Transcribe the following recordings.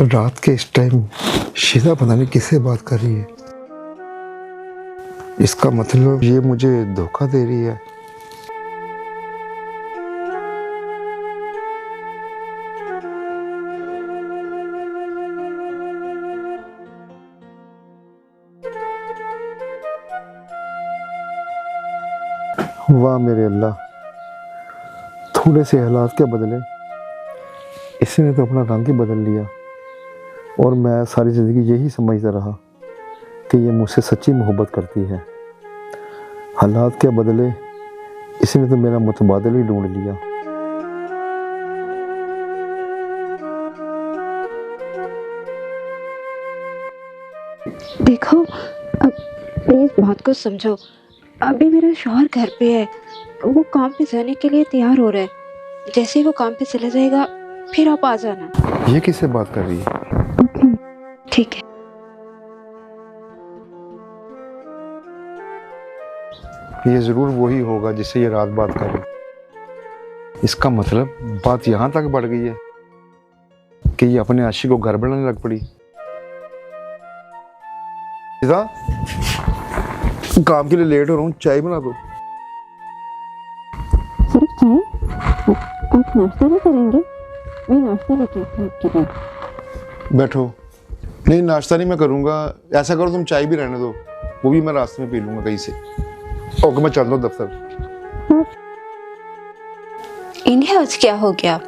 रात के इस टाइम शीला पता नहीं किससे बात कर रही है। इसका मतलब ये मुझे धोखा दे रही है। वाह मेरे अल्लाह, थोड़े से हालात क्या बदले, इसने तो अपना रंग ही बदल लिया। और मैं सारी ज़िंदगी यही समझता रहा कि ये मुझसे सच्ची मोहब्बत करती है। हालात क्या बदले, इसने तो मेरा मुतबादिल ही ढूंढ लिया। देखो, अब प्लीज बात को समझो। अभी मेरा शौहर घर पे है, वो काम पे जाने के लिए तैयार हो रहा है। जैसे ही वो काम पे चला जाएगा फिर आप आ जाना। ये किससे बात कर रही है? ठीक है। ये ज़रूर वही होगा जिससे ये रात बात कर रही। इसका मतलब बात यहाँ तक बढ़ गई है कि ये अपने आशिक को घर बनाने लग पड़ी। काम के लिए लेट हो रहा हूँ, चाय बना दो। सिर्फ चाय? आप नाश्ता नहीं करेंगे? मैं नाश्ता लेके आपके पास। बैठो। नहीं, नाश्ता नहीं मैं करूँगा। ऐसा करो तुम चाय भी रहने दो, वो भी मैं रास्ते में पी लूँगा कहीं से। ओके, मैं चल दूँ दफ्तर। इन्हें आज क्या हो गया?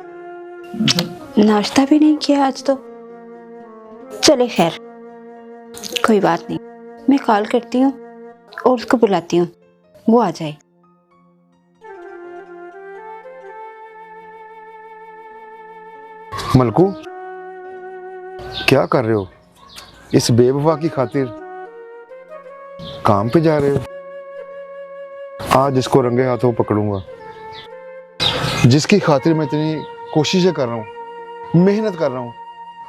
नाश्ता भी नहीं किया आज तो। चले खैर, कोई बात नहीं, मैं कॉल करती हूँ और उसको बुलाती हूँ, वो आ जाए। मलकू, क्या कर रहे हो? इस बेवफा की खातिर काम पे जा रहे हो? आज इसको रंगे हाथों पकड़ूंगा, जिसकी खातिर मैं इतनी कोशिशें कर रहा हूँ, मेहनत कर रहा हूँ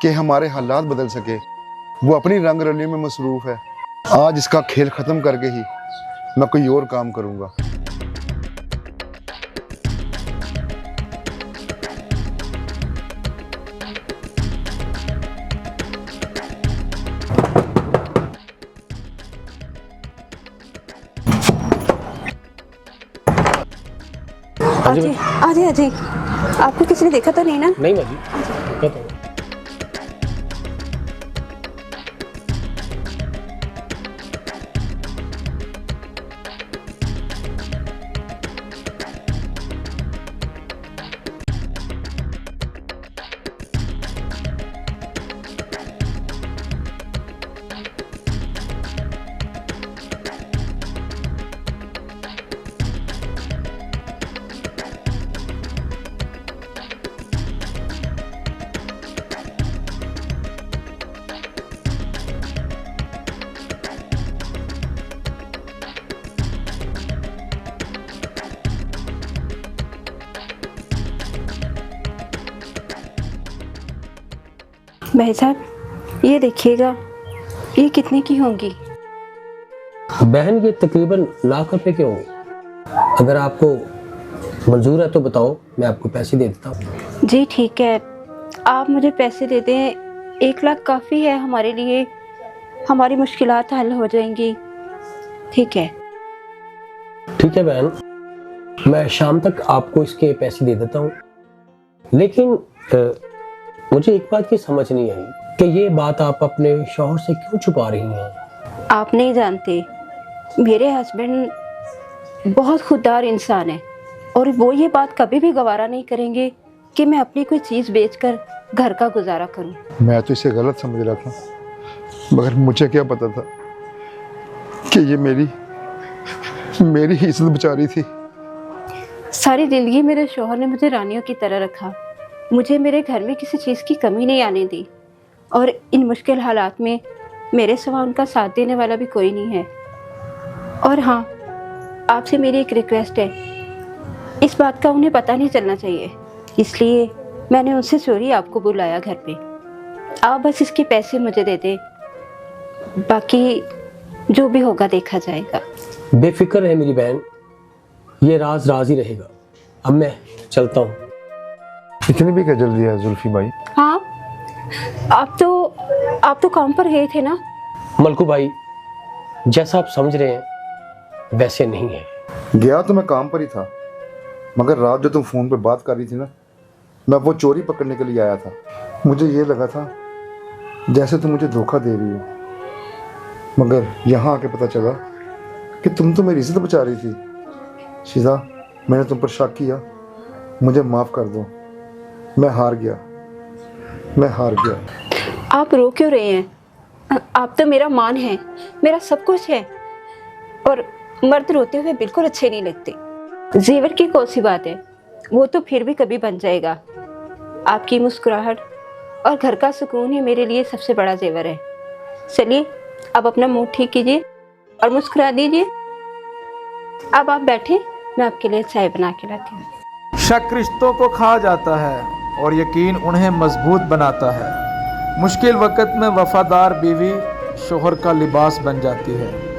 कि हमारे हालात बदल सके। वो अपनी रंग रलियों में मसरूफ है। आज इसका खेल खत्म करके ही मैं कोई और काम करूंगा। आजे आजे आजे, आपको किसी ने देखा तो नहीं ना? नहीं बाजी, क्या तो भाई साहब, ये देखिएगा, ये कितने की होंगी? बहन, ये तकरीबन लाख रुपए के होंगे। अगर आपको मंजूर है तो बताओ, मैं आपको पैसे दे देता हूँ। जी ठीक है, आप मुझे पैसे दे दें। 1 लाख काफ़ी है हमारे लिए, हमारी मुश्किलात हल हो जाएंगी। ठीक है। ठीक है बहन, मैं शाम तक आपको इसके पैसे दे देता हूँ। लेकिन मुझे एक बात की समझ नहीं आई कि ये बात आप अपने शौहर से क्यों छुपा रही हैं? आप नहीं जानते, मेरे हस्बैंड बहुत खुददार इंसान है और वो ये बात कभी भी गवारा नहीं करेंगे कि मैं अपनी कोई चीज़ बेचकर घर का गुजारा करूं। मैं तो इसे गलत समझ रहा था, मगर मुझे क्या पता था कि ये मेरी ही इज्जत बचा रही थी। सारी जिंदगी मेरे शौहर ने मुझे रानियों की तरह रखा, मुझे मेरे घर में किसी चीज़ की कमी नहीं आने दी, और इन मुश्किल हालात में मेरे सिवा उनका साथ देने वाला भी कोई नहीं है। और हाँ, आपसे मेरी एक रिक्वेस्ट है, इस बात का उन्हें पता नहीं चलना चाहिए, इसलिए मैंने उनसे चोरी आपको बुलाया घर पे। आप बस इसके पैसे मुझे दे दें, बाकी जो भी होगा देखा जाएगा। बेफिक्र है मेरी बहन, ये राज राज ही रहेगा। अब मैं चलता हूँ। इतनी भी क्या जल्दी है जुल्फी भाई? हाँ, आप तो काम पर गए थे ना? मलकू भाई, जैसा आप समझ रहे हैं वैसे नहीं है। गया तो मैं काम पर ही था, मगर रात जो तुम फ़ोन पे बात कर रही थी ना, मैं वो चोरी पकड़ने के लिए आया था। मुझे ये लगा था जैसे तुम मुझे धोखा दे रही हो, मगर यहाँ आके पता चला कि तुम तो मेरी इज्जत बचा रही थी। शीजा, मैंने तुम पर शक किया, मुझे माफ़ कर दो। मैं हार गया। आप रो क्यों रहे हैं? आप तो मेरा मान है, मेरा सब कुछ है। और मर्द रोते हुए बिल्कुल अच्छे नहीं लगते। जेवर की कौन सी बात है, वो तो फिर भी कभी बन जाएगा। आपकी मुस्कुराहट और घर का सुकून ही मेरे लिए सबसे बड़ा जेवर है। चलिए अब अपना मूड ठीक कीजिए और मुस्कुरा दीजिए। अब आप बैठे, मैं आपके लिए चाय बना के लाती हूँ। शक रिश्तों को खा जाता है और यकीन उन्हें मजबूत बनाता है। मुश्किल वक्त में वफादार बीवी शोहर का लिबास बन जाती है।